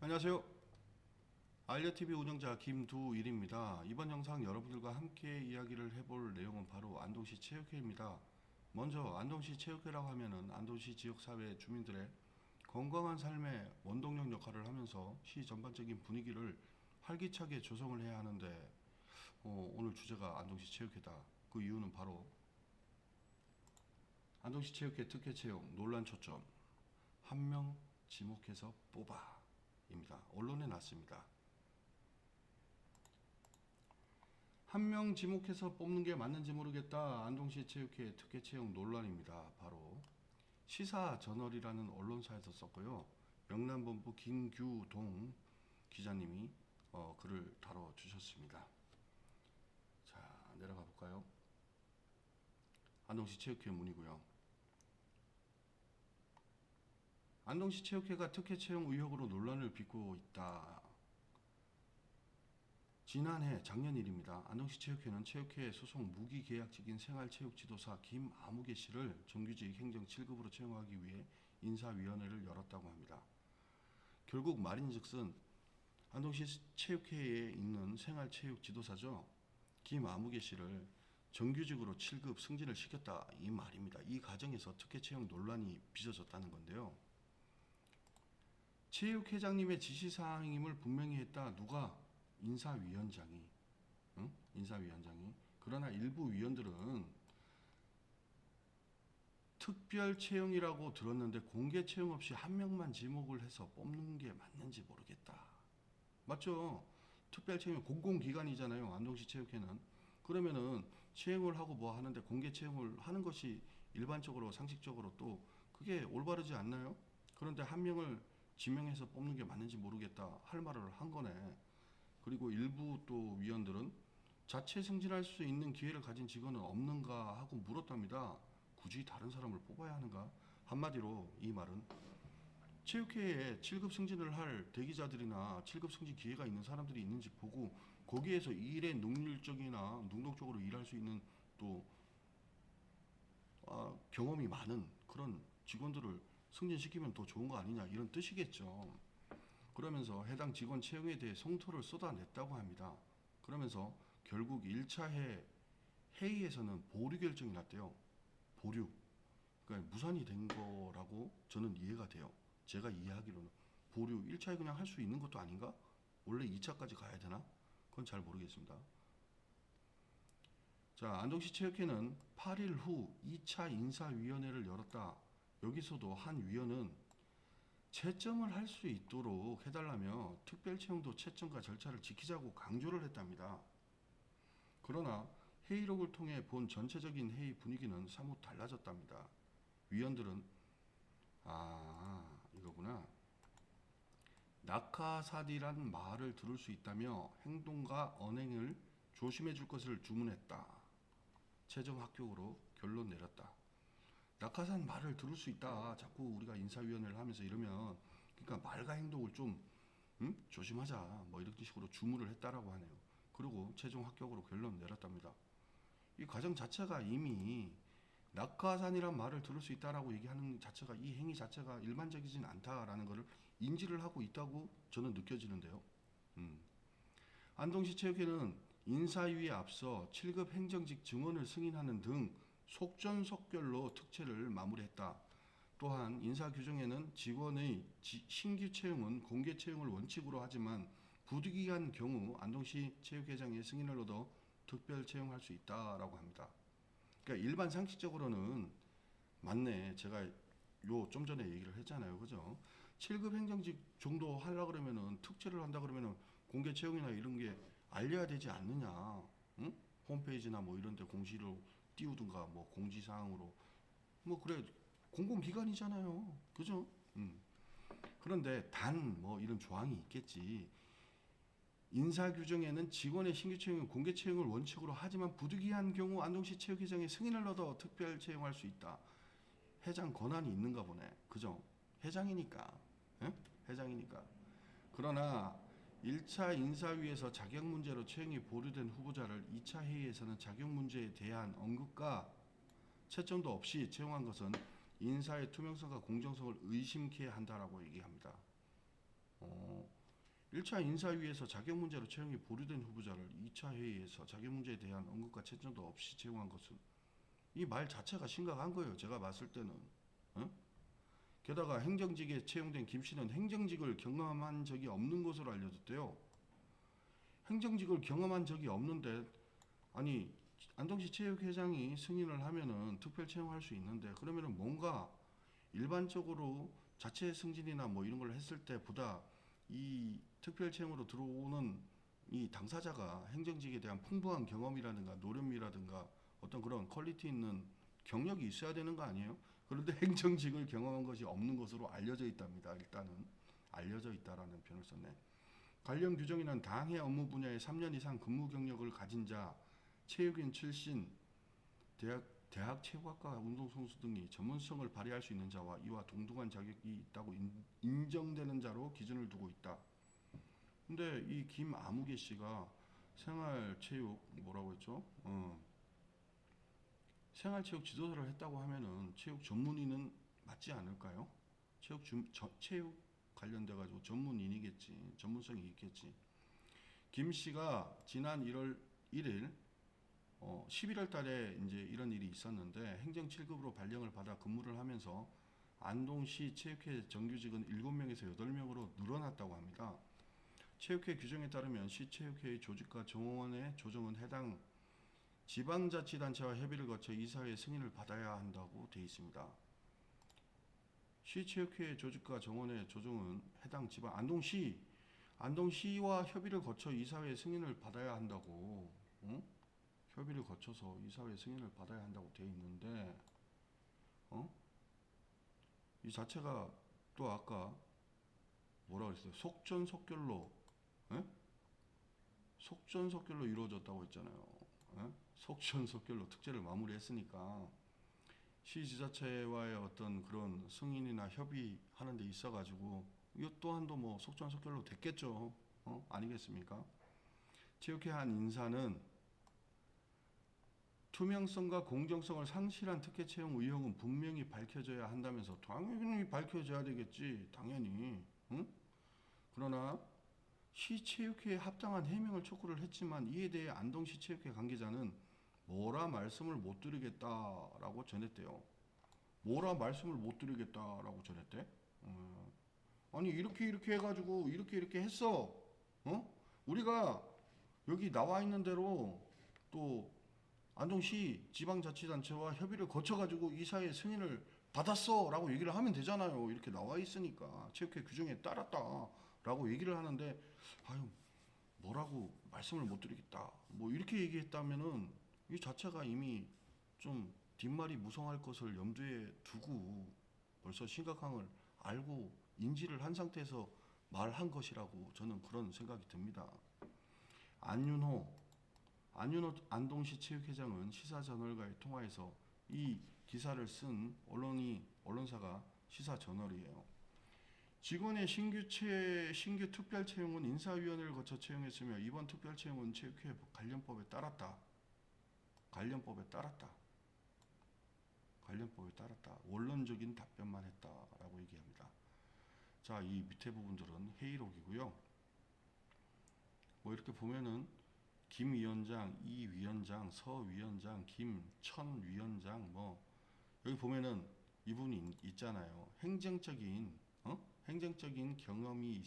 안녕하세요. 알려TV 운영자 김두일입니다. 이번 영상 여러분들과 함께 이야기를 해볼 내용은 바로 안동시 체육회입니다. 먼저 안동시 체육회라고 하면은 안동시 지역사회 주민들의 건강한 삶의 원동력 역할을 하면서 시 전반적인 분위기를 활기차게 조성을 해야 하는데 오늘 주제가 안동시 체육회다. 그 이유는 바로 안동시 체육회 특혜 채용 논란 초점 한 명 지목해서 뽑아 입니다. 언론에 났습니다. 한 명 지목해서 뽑는 게 맞는지 모르겠다. 안동시 체육회 특혜 채용 논란입니다. 바로 시사저널이라는 언론사에서 썼고요. 영남본부 김규동 기자님이 글을 다뤄주셨습니다. 자, 내려가 볼까요? 안동시 체육회 문이고요. 안동시 체육회가 특혜 채용 의혹으로 논란을 빚고 있다. 지난해 작년 일입니다. 안동시 체육회는 체육회 소속 무기계약직인 생활체육지도사 김아무개 씨를 정규직 행정 7급으로 채용하기 위해 인사위원회를 열었다고 합니다. 결국 말인즉슨 안동시 체육회에 있는 생활체육지도사죠. 김아무개 씨를 정규직으로 7급 승진을 시켰다 이 말입니다. 이 과정에서 특혜 채용 논란이 빚어졌다는 건데요. 체육회장님의 지시사항임을 분명히 했다. 누가? 인사위원장이. 응? 인사위원장이. 그러나 일부 위원들은 특별 채용이라고 들었는데 공개 채용 없이 한 명만 지목을 해서 뽑는 게 맞는지 모르겠다. 맞죠? 특별 채용 공공기관이잖아요. 안동시 체육회는. 그러면은 채용을 하고 뭐 하는데 공개 채용을 하는 것이 일반적으로 상식적으로 또 그게 올바르지 않나요? 그런데 한 명을 지명해서 뽑는 게 맞는지 모르겠다 할 말을 한 거네. 그리고 일부 또 위원들은 자체 승진할 수 있는 기회를 가진 직원은 없는가 하고 물었답니다. 굳이 다른 사람을 뽑아야 하는가? 한마디로 이 말은 체육회에 7급 승진을 할 대기자들이나 7급 승진 기회가 있는 사람들이 있는지 보고 거기에서 일에 능률적이나 능동적으로 일할 수 있는 또 경험이 많은 그런 직원들을 승진시키면 더 좋은 거 아니냐 이런 뜻이겠죠. 그러면서 해당 직원 채용에 대해 성토를 쏟아냈다고 합니다. 그러면서 결국 1차 회의에서는 보류 결정이 났대요. 보류. 그러니까 무산이 된 거라고 저는 이해가 돼요. 제가 이해하기로는. 보류 1차에 그냥 할 수 있는 것도 아닌가? 원래 2차까지 가야 되나? 그건 잘 모르겠습니다. 자, 안동시 체육회는 8일 후 2차 인사위원회를 열었다. 여기서도 한 위원은 채점을 할 수 있도록 해달라며 특별채용도 채점과 절차를 지키자고 강조를 했답니다. 그러나 회의록을 통해 본 전체적인 회의 분위기는 사뭇 달라졌답니다. 위원들은 이거구나. 낙하사디란 말을 들을 수 있다며 행동과 언행을 조심해 줄 것을 주문했다. 최종 합격으로 결론 내렸다. 낙하산 말을 들을 수 있다. 자꾸 우리가 인사위원회를 하면서 이러면 그러니까 말과 행동을 좀 조심하자. 뭐 이런 식으로 주문을 했다라고 하네요. 그리고 최종 합격으로 결론 내렸답니다. 이 과정 자체가 이미 낙하산이란 말을 들을 수 있다라고 얘기하는 자체가 이 행위 자체가 일반적이진 않다라는 것을 인지를 하고 있다고 저는 느껴지는데요. 안동시 체육회는 인사위에 앞서 7급 행정직 증원을 승인하는 등 속전속결로 특채를 마무리했다. 또한 인사 규정에는 직원의 신규 채용은 공개 채용을 원칙으로 하지만 부득이한 경우 안동시 체육회장의 승인을 얻어 특별 채용할 수 있다라고 합니다. 그러니까 일반 상식적으로는 맞네. 제가 요 좀 전에 얘기를 했잖아요. 그죠? 7급 행정직 정도 하려 그러면은 특채를 한다 그러면은 공개 채용이나 이런 게 알려야 되지 않느냐. 응? 홈페이지나 뭐 이런 데 공시로 띄우든가 뭐 공지사항으로 뭐 그래 공공기관이잖아요. 그죠? 그런데 단 뭐 이런 조항이 있겠지. 인사 규정에는 직원의 신규 채용은 공개 채용을 원칙으로 하지만 부득이한 경우 안동시 체육회장의 승인을 얻어 특별 채용할 수 있다. 회장 권한이 있는가 보네. 그죠? 회장이니까. 예? 회장이니까. 그러나 1차 인사위에서 자격 문제로 채용이 보류된 후보자를 2차 회의에서는 자격 문제에 대한 언급과 채점도 없이 채용한 것은 인사의 투명성과 공정성을 의심케 한다라고 얘기합니다. 1차 인사위에서 자격 문제로 채용이 보류된 후보자를 2차 회의에서 자격 문제에 대한 언급과 채점도 없이 채용한 것은 이 말 자체가 심각한 거예요. 제가 봤을 때는. 어? 게다가 행정직에 채용된 김 씨는 행정직을 경험한 적이 없는 것으로 알려졌대요. 행정직을 경험한 적이 없는데 아니 안동시 체육회장이 승인을 하면은 특별 채용할 수 있는데 그러면은 뭔가 일반적으로 자체 승진이나 뭐 이런 걸 했을 때보다 이 특별 채용으로 들어오는 이 당사자가 행정직에 대한 풍부한 경험이라든가 노련미라든가 어떤 그런 퀄리티 있는 경력이 있어야 되는 거 아니에요? 그런데 행정직을 경험한 것이 없는 것으로 알려져 있답니다. 일단은 알려져 있다라는 표현을 썼네. 관련 규정이란 당해 업무 분야에 3년 이상 근무 경력을 가진 자, 체육인 출신, 대학 체육학과 운동선수 등이 전문성을 발휘할 수 있는 자와 이와 동등한 자격이 있다고 인정되는 자로 기준을 두고 있다. 근데 이 김아무개 씨가 생활체육 뭐라고 했죠? 생활체육 지도사를 했다고 하면은 체육 전문인은 맞지 않을까요? 체육 관련돼 가지고 전문인이겠지. 전문성이 있겠지. 김 씨가 지난 1월 1일 11월 달에 이제 이런 일이 있었는데 행정 7급으로 발령을 받아 근무를 하면서 안동시 체육회 정규직은 7명에서 8명으로 늘어났다고 합니다. 체육회 규정에 따르면 시체육회의 조직과 정원의 조정은 해당 지방자치단체와 협의를 거쳐 이사회의 승인을 받아야 한다고 되어 있습니다. 시체육회의 조직과 정원의 조정은 해당 지방 안동시와 협의를 거쳐 이사회의 승인을 받아야 한다고. 응? 협의를 거쳐서 이사회 승인을 받아야 한다고 되어 있는데 이 자체가 또 아까 뭐라 그랬어요? 속전속결로 속전속결로 이루어졌다고 했잖아요. 속전속결로 특제를 마무리했으니까 시지자체와의 어떤 그런 승인이나 협의하는 데 있어가지고 이 또한도 뭐 속전속결로 됐겠죠. 아니겠습니까? 체육회 한 인사는 투명성과 공정성을 상실한 특혜 채용 의혹은 분명히 밝혀져야 한다면서 당연히 밝혀져야 되겠지. 당연히. 응? 그러나 시체육회에 합당한 해명을 촉구를 했지만 이에 대해 안동시 체육회 관계자는 뭐라 말씀을 못 드리겠다라고 전했대요. 뭐라 말씀을 못 드리겠다라고 전했대? 아니 이렇게 해가지고 이렇게 했어. 우리가 여기 나와 있는 대로 또 안동시 지방자치단체와 협의를 거쳐가지고 이사의 승인을 받았어라고 얘기를 하면 되잖아요. 이렇게 나와 있으니까 체육회 규정에 따랐다라고 얘기를 하는데 아유 뭐라고 말씀을 못 드리겠다 뭐 이렇게 얘기했다면은 이 자체가 이미 좀 뒷말이 무성할 것을 염두에 두고 벌써 심각한 걸 알고 인지를 한 상태에서 말한 것이라고 저는 그런 생각이 듭니다. 안윤호 안동시 체육회장은 시사저널과의 통화에서 이 기사를 쓴 언론사가 시사저널이에요. 직원의 신규 특별 채용은 인사위원회를 거쳐 채용했으며 이번 특별 채용은 체육회 관련법에 따랐다. 원론적인 답변만 했다라고 얘기합니다. 자, 이 밑에 부분들은 회의록이고요. 뭐 이렇게 보면은 김 위원장, 이 위원장, 서 위원장, 김천 위원장 뭐 여기 보면은 이분이 있잖아요. 행정적인 경험이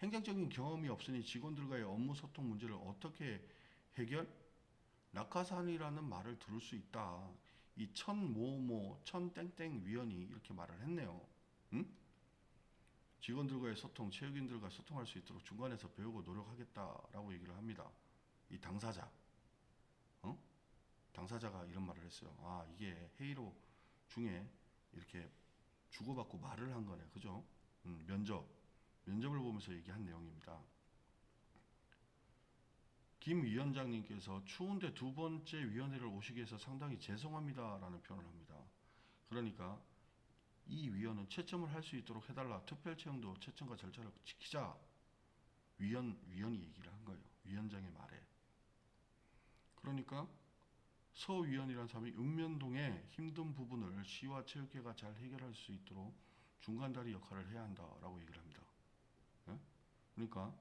행정적인 경험이 없으니 직원들과의 업무 소통 문제를 어떻게 해결? 낙하산이라는 말을 들을 수 있다. 이 천땡땡 위원이 이렇게 말을 했네요. 응? 직원들과의 소통, 체육인들과 소통할 수 있도록 중간에서 배우고 노력하겠다라고 얘기를 합니다. 이 당사자, 당사자가 이런 말을 했어요. 아, 이게 회의록 중에 이렇게 주고받고 말을 한 거네, 그죠? 면접을 보면서 얘기한 내용입니다. 김 위원장님께서 추운데 두 번째 위원회를 오시게 해서 상당히 죄송합니다라는 표현을 합니다. 그러니까 이 위원은 채점을 할 수 있도록 해달라. 특별 채용도 채점과 절차를 지키자. 위원이 얘기를 한 거예요. 위원장의 말에. 그러니까 서 위원이라는 사람이 읍면동의 힘든 부분을 시와 체육회가 잘 해결할 수 있도록 중간다리 역할을 해야 한다라고 얘기를 합니다. 그러니까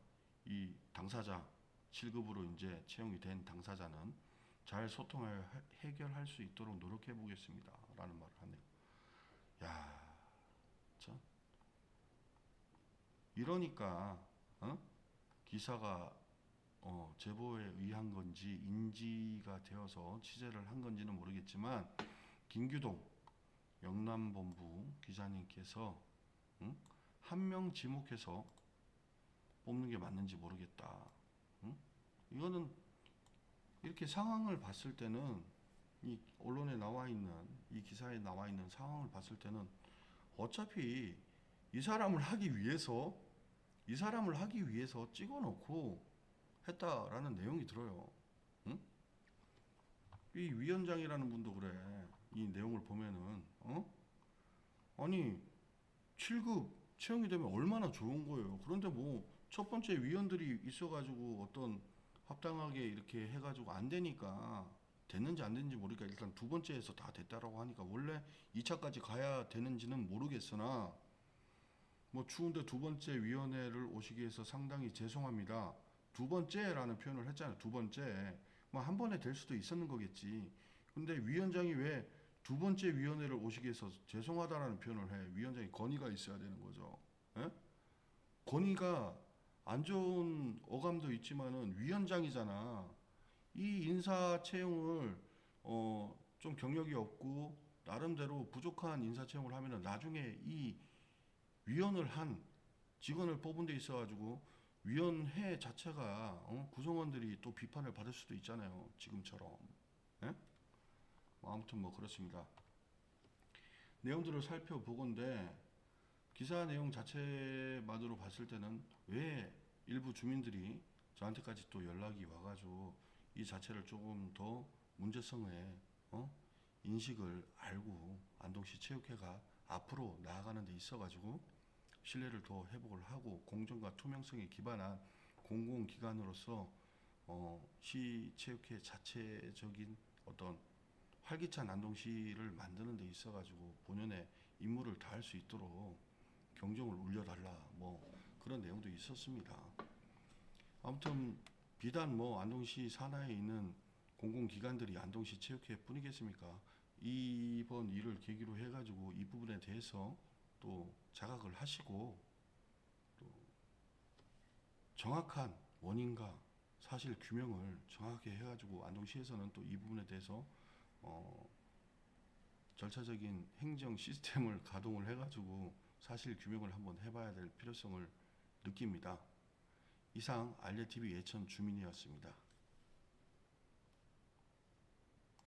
이 당사자 7급으로 이제 채용이 된 당사자는 잘 소통하여 해결할 수 있도록 노력해 보겠습니다. 라는 말을 하네요. 야, 참. 이러니까 기사가 제보에 의한 건지 인지가 되어서 취재를 한 건지는 모르겠지만 김규동 영남본부 기자님께서 한 명 지목해서 뽑는 게 맞는지 모르겠다. 이거는 이렇게 상황을 봤을 때는 이 언론에 나와 있는 이 기사에 나와 있는 상황을 봤을 때는 어차피 이 사람을 하기 위해서 찍어놓고 했다라는 내용이 들어요. 응? 이 위원장이라는 분도 그래. 이 내용을 보면은 아니 7급 채용이 되면 얼마나 좋은 거예요. 그런데 뭐 첫 번째 위원들이 있어가지고 어떤 합당하게 이렇게 해가지고 안 되니까 됐는지 안 됐는지 모르니까 일단 두 번째에서 다 됐다라고 하니까 원래 2차까지 가야 되는지는 모르겠으나 뭐 추운데 두 번째 위원회를 오시게 해서 상당히 죄송합니다. 두 번째라는 표현을 했잖아요. 두 번째. 뭐 한 번에 될 수도 있었는 거겠지. 근데 위원장이 왜 두 번째 위원회를 오시게 해서 죄송하다라는 표현을 해? 위원장이 건의가 있어야 되는 거죠. 예? 건의가 안 좋은 어감도 있지만은 위원장이잖아. 이 인사 채용을 좀 경력이 없고 나름대로 부족한 인사 채용을 하면은 나중에 이 위원을 한 직원을 뽑은 데 있어가지고 위원회 자체가 구성원들이 또 비판을 받을 수도 있잖아요. 지금처럼. 예? 뭐 아무튼 뭐 그렇습니다. 내용들을 살펴보건대 기사 내용 자체만으로 봤을 때는 왜 일부 주민들이 저한테까지 또 연락이 와가지고 이 자체를 조금 더 문제성에 인식을 알고 안동시 체육회가 앞으로 나아가는 데 있어가지고 신뢰를 더 회복을 하고 공정과 투명성에 기반한 공공기관으로서 시 체육회 자체적인 어떤 활기찬 안동시를 만드는 데 있어가지고 본연의 임무를 다할 수 있도록 경종을 울려달라 뭐 그런 내용도 있었습니다. 아무튼 비단 뭐 안동시 산하에 있는 공공기관들이 안동시 체육회 뿐이겠습니까? 이번 일을 계기로 해가지고 이 부분에 대해서 또 자각을 하시고 또 정확한 원인과 사실 규명을 정확하게 해가지고 안동시에서는 또 이 부분에 대해서 절차적인 행정 시스템을 가동을 해가지고 사실 규명을 한번 해봐야 될 필요성을 느낍니다. 이상 알레TV 예천 주민이었습니다.